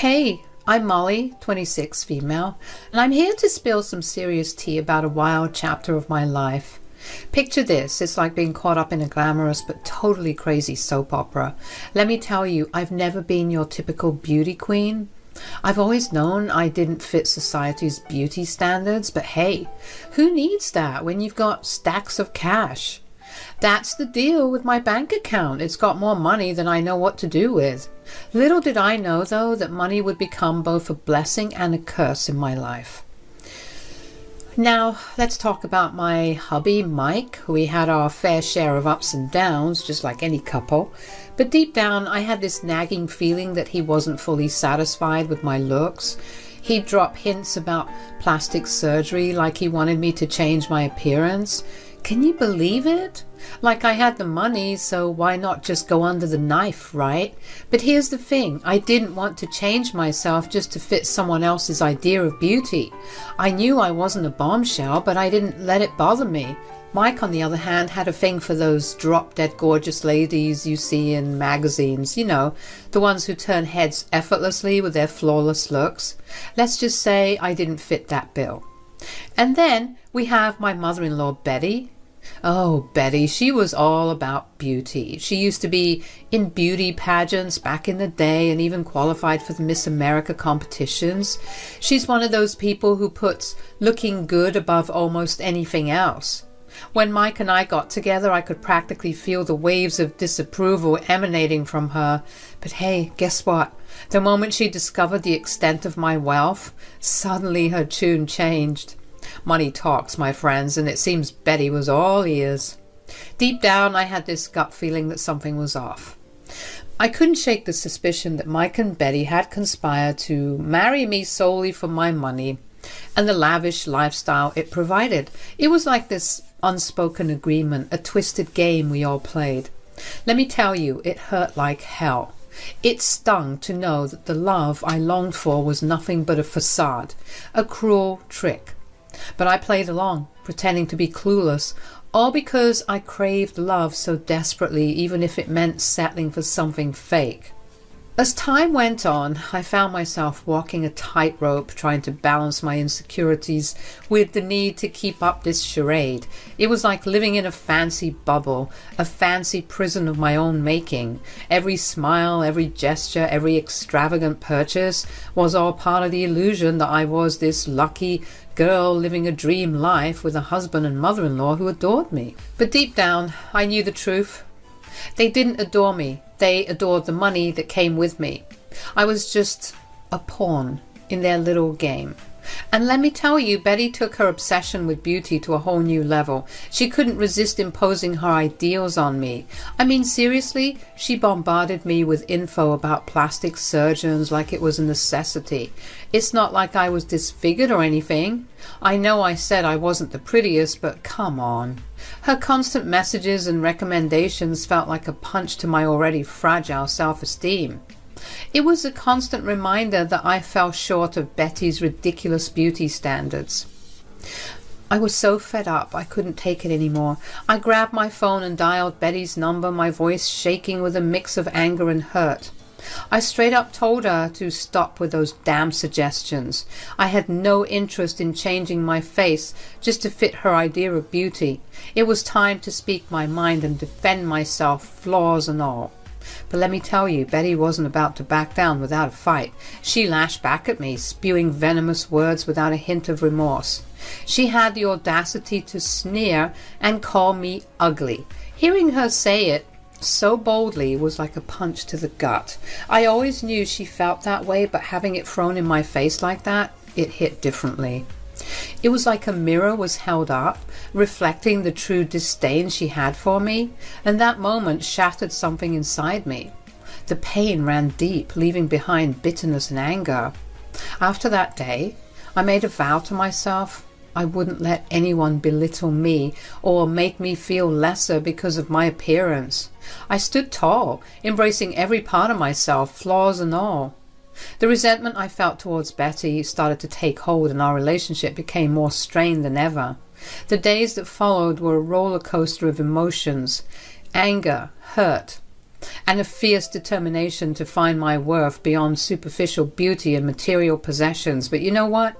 Hey, I'm Molly, 26, female, and I'm here to spill some serious tea about a wild chapter of my life. Picture this, it's like being caught up in a glamorous but totally crazy soap opera. Let me tell you, I've never been your typical beauty queen. I've always known I didn't fit society's beauty standards, but hey, who needs that when you've got stacks of cash? That's the deal with my bank account. It's got more money than I know what to do with. Little did I know, though, that money would become both a blessing and a curse in my life. Now, let's talk about my hubby, Mike. We had our fair share of ups and downs, just like any couple. But deep down, I had this nagging feeling that he wasn't fully satisfied with my looks. He'd drop hints about plastic surgery, like he wanted me to change my appearance. Can you believe it? Like I had the money, so why not just go under the knife, right? But here's the thing, I didn't want to change myself just to fit someone else's idea of beauty. I knew I wasn't a bombshell, but I didn't let it bother me. Mike, on the other hand, had a thing for those drop-dead gorgeous ladies you see in magazines, you know, the ones who turn heads effortlessly with their flawless looks. Let's just say I didn't fit that bill. And then we have my mother-in-law, Betty. Oh, Betty, she was all about beauty. She used to be in beauty pageants back in the day and even qualified for the Miss America competitions. She's one of those people who puts looking good above almost anything else. When Mike and I got together, I could practically feel the waves of disapproval emanating from her. But hey, guess what? The moment she discovered the extent of my wealth, suddenly her tune changed. Money talks, my friends, and it seems Betty was all ears. Deep down, I had this gut feeling that something was off. I couldn't shake the suspicion that Mike and Betty had conspired to marry me solely for my money and the lavish lifestyle it provided. It was like this unspoken agreement, a twisted game we all played. Let me tell you, it hurt like hell. It stung to know that the love I longed for was nothing but a facade, a cruel trick. But I played along, pretending to be clueless, all because I craved love so desperately, even if it meant settling for something fake. As time went on, I found myself walking a tightrope, trying to balance my insecurities with the need to keep up this charade. It was like living in a fancy bubble, a fancy prison of my own making. Every smile, every gesture, every extravagant purchase was all part of the illusion that I was this lucky girl living a dream life with a husband and mother-in-law who adored me. But deep down, I knew the truth. They didn't adore me. They adored the money that came with me. I was just a pawn in their little game. And let me tell you, Betty took her obsession with beauty to a whole new level. She couldn't resist imposing her ideals on me. I mean, seriously, she bombarded me with info about plastic surgeons like it was a necessity. It's not like I was disfigured or anything. I know I said I wasn't the prettiest, but come on. Her constant messages and recommendations felt like a punch to my already fragile self-esteem. It was a constant reminder that I fell short of Betty's ridiculous beauty standards. I was so fed up, I couldn't take it anymore. I grabbed my phone and dialed Betty's number, my voice shaking with a mix of anger and hurt. I straight up told her to stop with those damn suggestions. I had no interest in changing my face just to fit her idea of beauty. It was time to speak my mind and defend myself, flaws and all. But let me tell you, Betty wasn't about to back down without a fight. She lashed back at me, spewing venomous words without a hint of remorse. She had the audacity to sneer and call me ugly. Hearing her say it so boldly was like a punch to the gut. I always knew she felt that way, but having it thrown in my face like that, it hit differently. It was like a mirror was held up, reflecting the true disdain she had for me, and that moment shattered something inside me. The pain ran deep, leaving behind bitterness and anger. After that day, I made a vow to myself I wouldn't let anyone belittle me or make me feel lesser because of my appearance. I stood tall, embracing every part of myself, flaws and all. The resentment I felt towards Betty started to take hold, and our relationship became more strained than ever. The days that followed were a roller coaster of emotions: anger, hurt, and a fierce determination to find my worth beyond superficial beauty and material possessions. But you know what?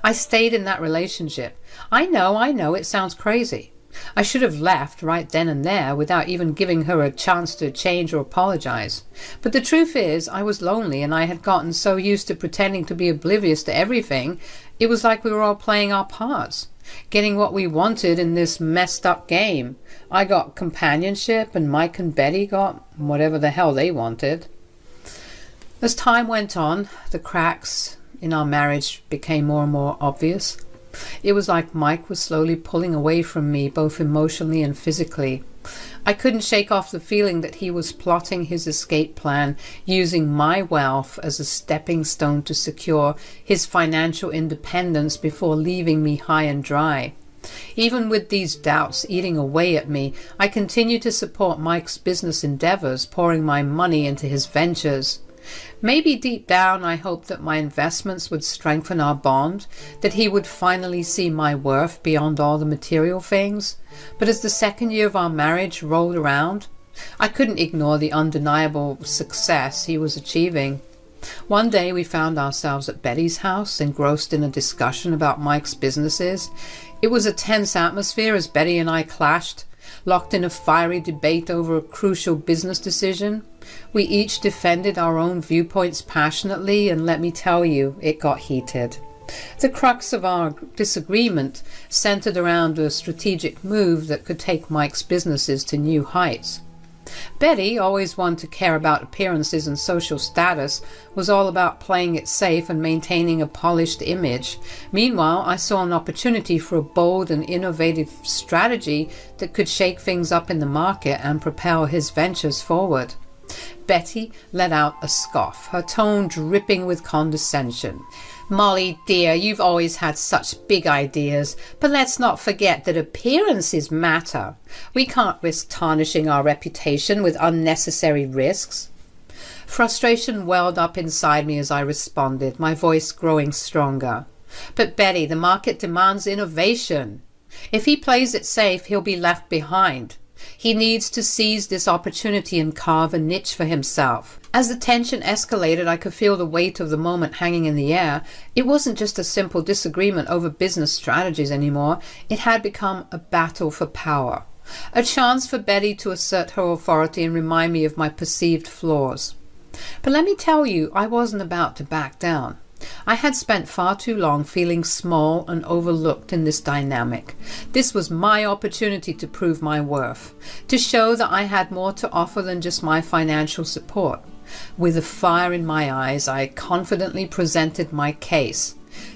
I stayed in that relationship. I know, it sounds crazy. I should have left right then and there without even giving her a chance to change or apologize. But the truth is, I was lonely, and I had gotten so used to pretending to be oblivious to everything, it was like we were all playing our parts, getting what we wanted in this messed up game. I got companionship, and Mike and Betty got whatever the hell they wanted. As time went on, the cracks in our marriage became more and more obvious. It was like Mike was slowly pulling away from me, both emotionally and physically. I couldn't shake off the feeling that he was plotting his escape plan, using my wealth as a stepping stone to secure his financial independence before leaving me high and dry. Even with these doubts eating away at me, I continued to support Mike's business endeavors, pouring my money into his ventures. Maybe deep down I hoped that my investments would strengthen our bond, that he would finally see my worth beyond all the material things. But as the second year of our marriage rolled around, I couldn't ignore the undeniable success he was achieving. One day we found ourselves at Betty's house, engrossed in a discussion about Mike's businesses. It was a tense atmosphere as Betty and I clashed, locked in a fiery debate over a crucial business decision. We each defended our own viewpoints passionately, and let me tell you, it got heated. The crux of our disagreement centered around a strategic move that could take Mike's businesses to new heights. Betty, always one to care about appearances and social status, was all about playing it safe and maintaining a polished image. Meanwhile, I saw an opportunity for a bold and innovative strategy that could shake things up in the market and propel his ventures forward. Betty let out a scoff, her tone dripping with condescension. "Molly, dear, you've always had such big ideas, but let's not forget that appearances matter. We can't risk tarnishing our reputation with unnecessary risks." Frustration welled up inside me as I responded, my voice growing stronger. "But Betty, the market demands innovation. If he plays it safe, he'll be left behind. He needs to seize this opportunity and carve a niche for himself." As the tension escalated, I could feel the weight of the moment hanging in the air. It wasn't just a simple disagreement over business strategies anymore. It had become a battle for power, a chance for Betty to assert her authority and remind me of my perceived flaws. But let me tell you, I wasn't about to back down. I had spent far too long feeling small and overlooked in this dynamic. This was my opportunity to prove my worth, to show that I had more to offer than just my financial support. With a fire in my eyes, I confidently presented my case,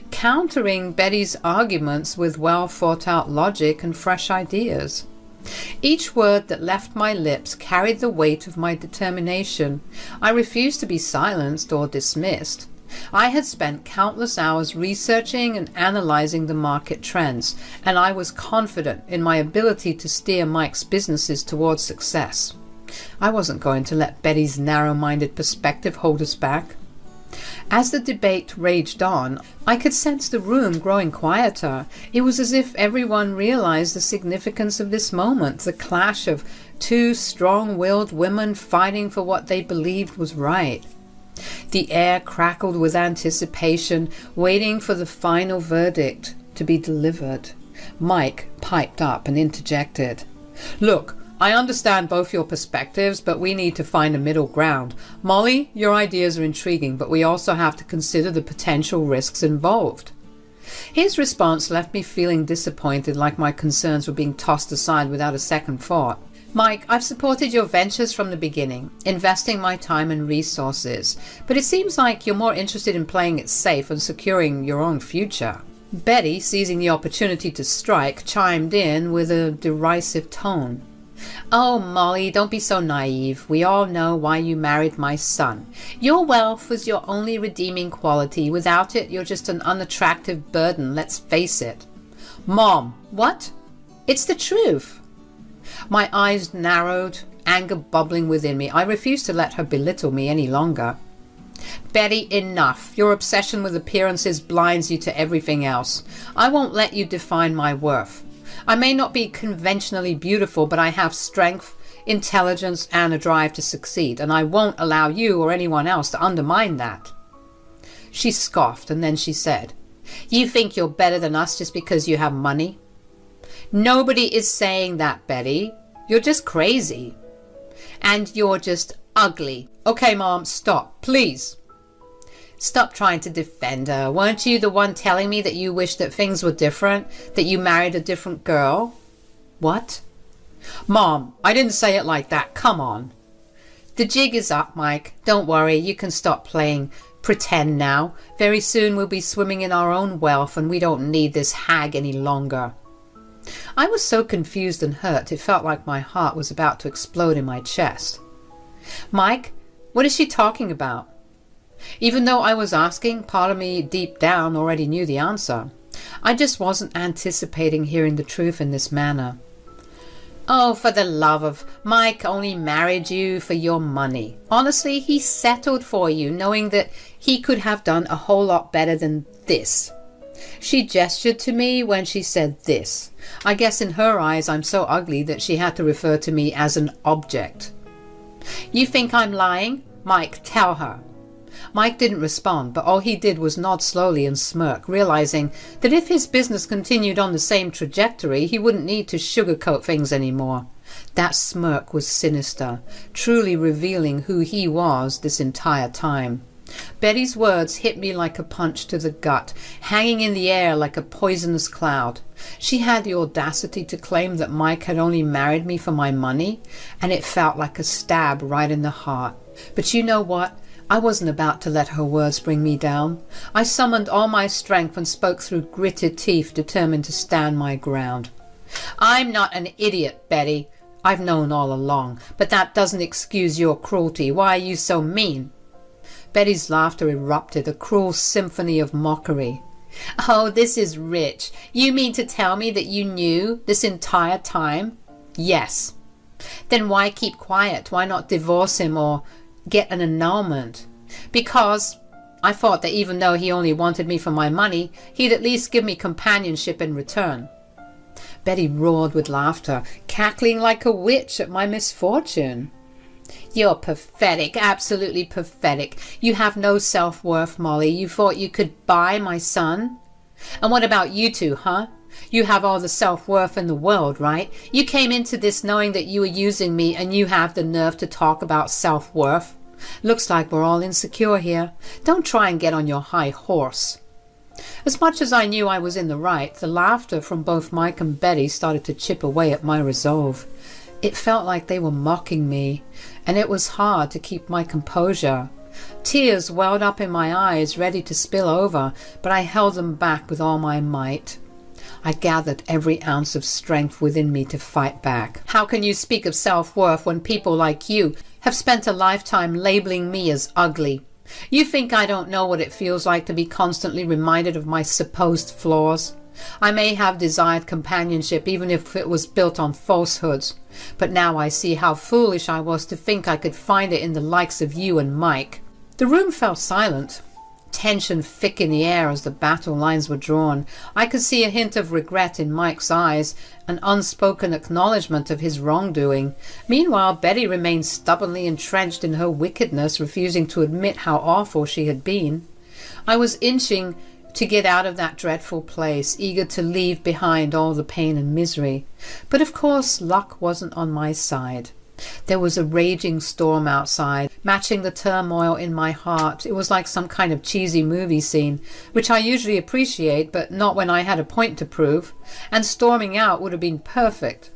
countering Betty's arguments with well-thought-out logic and fresh ideas. Each word that left my lips carried the weight of my determination. I refused to be silenced or dismissed. I had spent countless hours researching and analyzing the market trends, and I was confident in my ability to steer Mike's businesses towards success. I wasn't going to let Betty's narrow-minded perspective hold us back. As the debate raged on, I could sense the room growing quieter. It was as if everyone realized the significance of this moment, the clash of two strong-willed women fighting for what they believed was right. The air crackled with anticipation, waiting for the final verdict to be delivered. Mike piped up and interjected. "Look, I understand both your perspectives, but we need to find a middle ground. Molly, your ideas are intriguing, but we also have to consider the potential risks involved." His response left me feeling disappointed, like my concerns were being tossed aside without a second thought. "Mike, I've supported your ventures from the beginning, investing my time and resources, but it seems like you're more interested in playing it safe and securing your own future." Betty, seizing the opportunity to strike, chimed in with a derisive tone. "Oh, Molly, don't be so naive. We all know why you married my son. Your wealth was your only redeeming quality. Without it, you're just an unattractive burden, let's face it." "Mom, what?" "It's the truth." My eyes narrowed, anger bubbling within me. I refused to let her belittle me any longer. "Betty, enough. Your obsession with appearances blinds you to everything else. I won't let you define my worth. I may not be conventionally beautiful, but I have strength, intelligence, and a drive to succeed, and I won't allow you or anyone else to undermine that." She scoffed, and then she said, "You think you're better than us just because you have money?" "Nobody is saying that, Betty. You're just crazy. And you're just ugly." "Okay, Mom, stop, please." "Stop trying to defend her. Weren't you the one telling me that you wished that things were different, that you married a different girl?" "What?" "Mom, I didn't say it like that. Come on." "The jig is up, Mike. Don't worry. You can stop playing pretend now. Very soon we'll be swimming in our own wealth, and we don't need this hag any longer." I was so confused and hurt, it felt like my heart was about to explode in my chest. "Mike, what is she talking about?" Even though I was asking, part of me deep down already knew the answer. I just wasn't anticipating hearing the truth in this manner. "Oh, for the love of... Mike only married you for your money. Honestly, he settled for you, knowing that he could have done a whole lot better than this." She gestured to me when she said this. I guess in her eyes I'm so ugly that she had to refer to me as an object. "You think I'm lying? Mike, tell her." Mike didn't respond, but all he did was nod slowly and smirk, realizing that if his business continued on the same trajectory, he wouldn't need to sugarcoat things anymore. That smirk was sinister, truly revealing who he was this entire time. Betty's words hit me like a punch to the gut, hanging in the air like a poisonous cloud. She had the audacity to claim that Mike had only married me for my money, and it felt like a stab right in the heart. But you know what? I wasn't about to let her words bring me down. I summoned all my strength and spoke through gritted teeth, determined to stand my ground. "I'm not an idiot, Betty. I've known all along, but that doesn't excuse your cruelty. Why are you so mean?" Betty's laughter erupted, a cruel symphony of mockery. "Oh, this is rich. You mean to tell me that you knew this entire time?" "Yes." "Then why keep quiet? Why not divorce him or get an annulment?" "Because I thought that even though he only wanted me for my money, he'd at least give me companionship in return." Betty roared with laughter, cackling like a witch at my misfortune. "You're pathetic, absolutely pathetic. You have no self-worth, Molly. You thought you could buy my son? And what about you two, huh? You have all the self-worth in the world, right? You came into this knowing that you were using me, and you have the nerve to talk about self-worth. Looks like we're all insecure here. Don't try and get on your high horse." As much as I knew I was in the right, the laughter from both Mike and Betty started to chip away at my resolve. It felt like they were mocking me, and it was hard to keep my composure. Tears welled up in my eyes, ready to spill over, but I held them back with all my might. I gathered every ounce of strength within me to fight back. "How can you speak of self-worth when people like you have spent a lifetime labeling me as ugly? You think I don't know what it feels like to be constantly reminded of my supposed flaws? I may have desired companionship even if it was built on falsehoods, but now I see how foolish I was to think I could find it in the likes of you and Mike." The room fell silent. Tension thick in the air as the battle lines were drawn. I could see a hint of regret in Mike's eyes, an unspoken acknowledgement of his wrongdoing. Meanwhile, Betty remained stubbornly entrenched in her wickedness, refusing to admit how awful she had been. I was inching to get out of that dreadful place, eager to leave behind all the pain and misery. But of course, luck wasn't on my side. There was a raging storm outside, matching the turmoil in my heart. It was like some kind of cheesy movie scene, which I usually appreciate, but not when I had a point to prove, and storming out would have been perfect.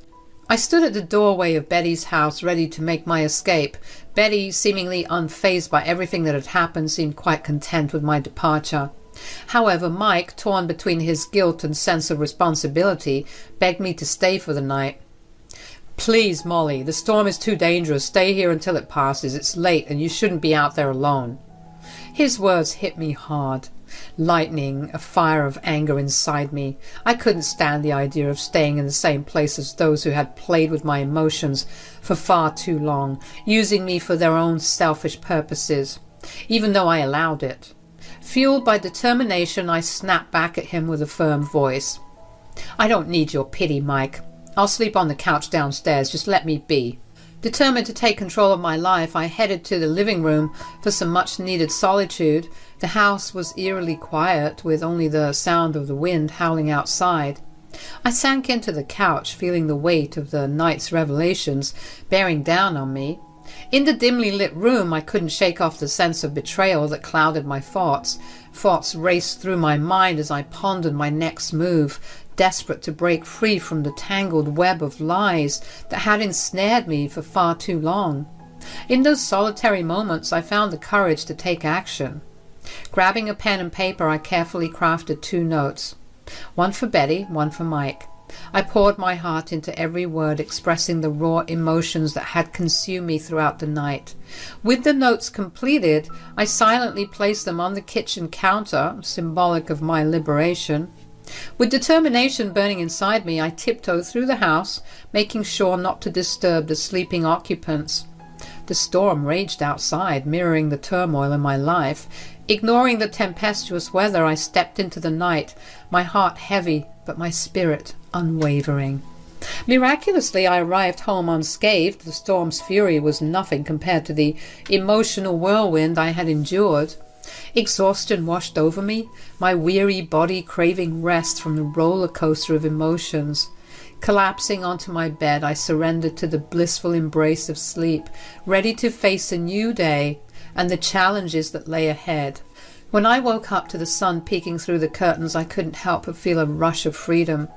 I stood at the doorway of Betty's house, ready to make my escape. Betty, seemingly unfazed by everything that had happened, seemed quite content with my departure. However, Mike, torn between his guilt and sense of responsibility, begged me to stay for the night. "Please, Molly, the storm is too dangerous. Stay here until it passes. It's late and you shouldn't be out there alone." His words hit me hard, lightning a fire of anger inside me. I couldn't stand the idea of staying in the same place as those who had played with my emotions for far too long, using me for their own selfish purposes, even though I allowed it. Fueled by determination, I snapped back at him with a firm voice. "I don't need your pity, Mike. I'll sleep on the couch downstairs. Just let me be." Determined to take control of my life, I headed to the living room for some much-needed solitude. The house was eerily quiet, with only the sound of the wind howling outside. I sank into the couch, feeling the weight of the night's revelations bearing down on me. In the dimly lit room, I couldn't shake off the sense of betrayal that clouded my thoughts. Thoughts raced through my mind as I pondered my next move, desperate to break free from the tangled web of lies that had ensnared me for far too long. In those solitary moments, I found the courage to take action. Grabbing a pen and paper, I carefully crafted 2 notes. One for Betty, one for Mike. I poured my heart into every word, expressing the raw emotions that had consumed me throughout the night. With the notes completed, I silently placed them on the kitchen counter, symbolic of my liberation. With determination burning inside me, I tiptoed through the house, making sure not to disturb the sleeping occupants. The storm raged outside, mirroring the turmoil in my life. Ignoring the tempestuous weather, I stepped into the night, my heart heavy, but my spirit unwavering. Miraculously, I arrived home unscathed. The storm's fury was nothing compared to the emotional whirlwind I had endured. Exhaustion washed over me, my weary body craving rest from the roller coaster of emotions. Collapsing onto my bed, I surrendered to the blissful embrace of sleep, ready to face a new day and the challenges that lay ahead. When I woke up to the sun peeking through the curtains, I couldn't help but feel a rush of freedom.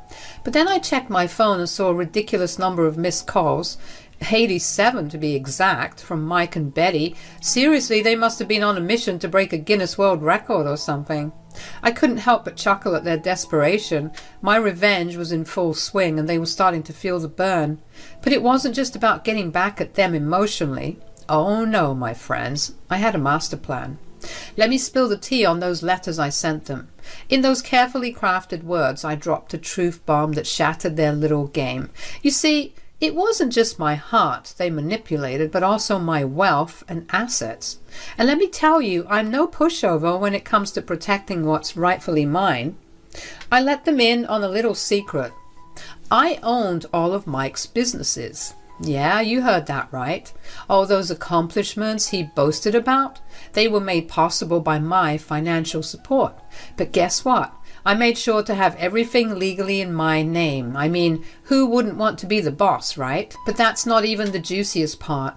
But then I checked my phone and saw a ridiculous number of missed calls, 87 to be exact, from Mike and Betty. Seriously, they must have been on a mission to break a Guinness World Record or something. I couldn't help but chuckle at their desperation. My revenge was in full swing, and they were starting to feel the burn. But it wasn't just about getting back at them emotionally. Oh no, my friends, I had a master plan. Let me spill the tea on those letters I sent them. In those carefully crafted words, I dropped a truth bomb that shattered their little game. You see, it wasn't just my heart they manipulated, but also my wealth and assets. And let me tell you, I'm no pushover when it comes to protecting what's rightfully mine. I let them in on a little secret. I owned all of Mike's businesses. Yeah, you heard that right. All those accomplishments he boasted about, they were made possible by my financial support. But guess what? I made sure to have everything legally in my name. I mean, who wouldn't want to be the boss, right? But that's not even the juiciest part.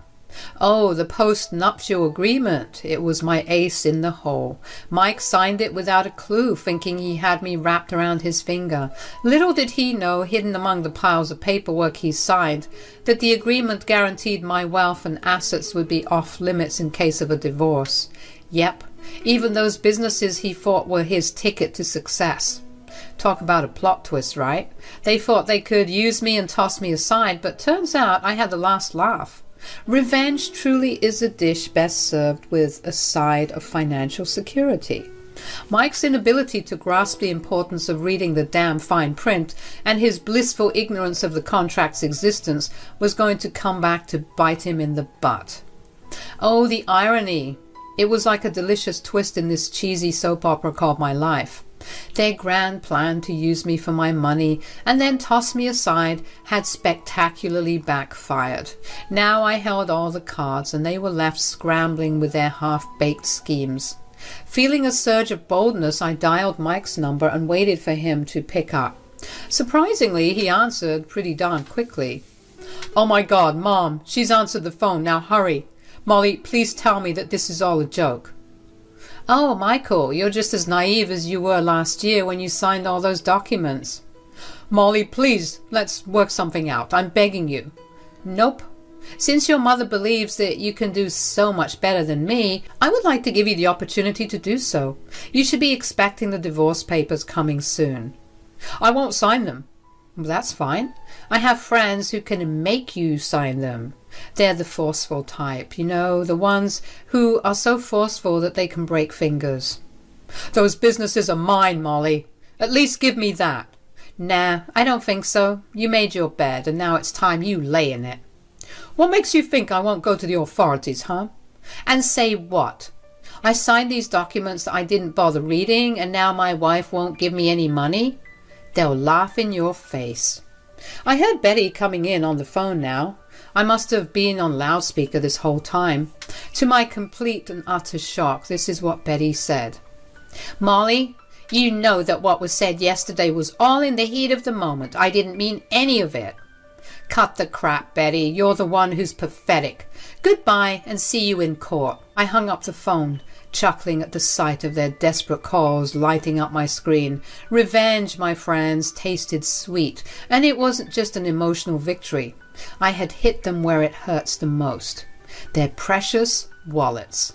Oh, the post-nuptial agreement. It was my ace in the hole. Mike signed it without a clue, thinking he had me wrapped around his finger. Little did he know, hidden among the piles of paperwork he signed, that the agreement guaranteed my wealth and assets would be off limits in case of a divorce. Yep, even those businesses he thought were his ticket to success. Talk about a plot twist, right? They thought they could use me and toss me aside, but turns out I had the last laugh. Revenge truly is a dish best served with a side of financial security. Mike's inability to grasp the importance of reading the damn fine print and his blissful ignorance of the contract's existence was going to come back to bite him in the butt. Oh, the irony! It was like a delicious twist in this cheesy soap opera called my life. Their grand plan to use me for my money and then toss me aside had spectacularly backfired. Now I held all the cards and they were left scrambling with their half-baked schemes. Feeling a surge of boldness, I dialed Mike's number and waited for him to pick up. Surprisingly, he answered pretty darn quickly. "Oh my God, Mom, she's answered the phone. Now hurry. Molly, please tell me that this is all a joke." "Oh, Michael, you're just as naive as you were last year when you signed all those documents." "Molly, please, let's work something out. I'm begging you." "Nope. Since your mother believes that you can do so much better than me, I would like to give you the opportunity to do so. You should be expecting the divorce papers coming soon." "I won't sign them." "That's fine. I have friends who can make you sign them. They're the forceful type, you know, the ones who are so forceful that they can break fingers." "Those businesses are mine, Molly. At least give me that." "Nah, I don't think so. You made your bed, and now it's time you lay in it." "What makes you think I won't go to the authorities, huh?" "And say what? I signed these documents that I didn't bother reading, and now my wife won't give me any money?" "They'll laugh in your face." I heard Betty coming in on the phone now. I must have been on loudspeaker this whole time. To my complete and utter shock, this is what Betty said. "Molly, you know that what was said yesterday was all in the heat of the moment. I didn't mean any of it." "Cut the crap, Betty. You're the one who's pathetic. Goodbye, and see you in court." I hung up the phone, chuckling at the sight of their desperate calls lighting up my screen. Revenge, my friends, tasted sweet, and it wasn't just an emotional victory. I had hit them where it hurts the most. Their precious wallets.